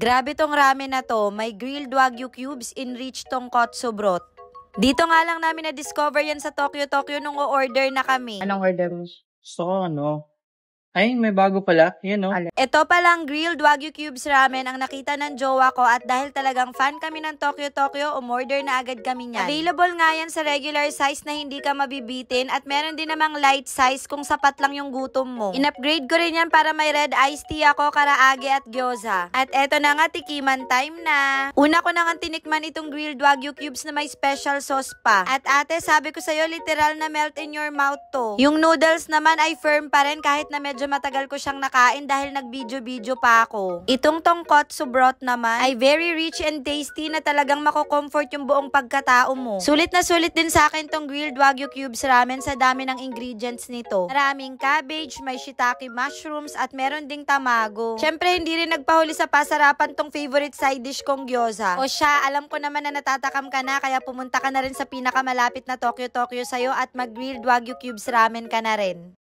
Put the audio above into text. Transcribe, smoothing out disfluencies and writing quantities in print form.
Grabe tong ramen na to, may grilled wagyu cubes enriched tonkotsu broth. Dito nga lang namin na-discover yan sa Tokyo nung o-order na kami. Anong order mo? So, ay, may bago pala. Yan, oh. Ito palang grilled wagyu cubes ramen ang nakita ng jowa ko at dahil talagang fan kami ng Tokyo, umorder na agad kami niyan. Available nga yan sa regular size na hindi ka mabibitin at meron din namang light size kung sapat lang yung gutom mo. In-upgrade ko rin yan para may red iced tea ako, karaage at gyoza. At eto na nga, tikiman time na. Una ko na nga tinikman itong grilled wagyu cubes na may special sauce pa. At ate, sabi ko sa'yo, literal na melt in your mouth to. Yung noodles naman ay firm pa rin kahit na medyo matagal ko siyang nakain dahil nag-video pa ako. Itong tonkotsu broth naman ay very rich and tasty na talagang mako-comfort yung buong pagkatao mo. Sulit na sulit din sa akin tong grilled wagyu cubes ramen sa dami ng ingredients nito. Maraming cabbage, may shiitake mushrooms at meron ding tamago. Syempre hindi rin nagpahuli sa pasarapan tong favorite side dish kong gyoza. O siya, alam ko naman na natatakam ka na kaya pumunta ka na rin sa pinakamalapit na Tokyo sa'yo at mag-grilled wagyu cubes ramen ka na rin.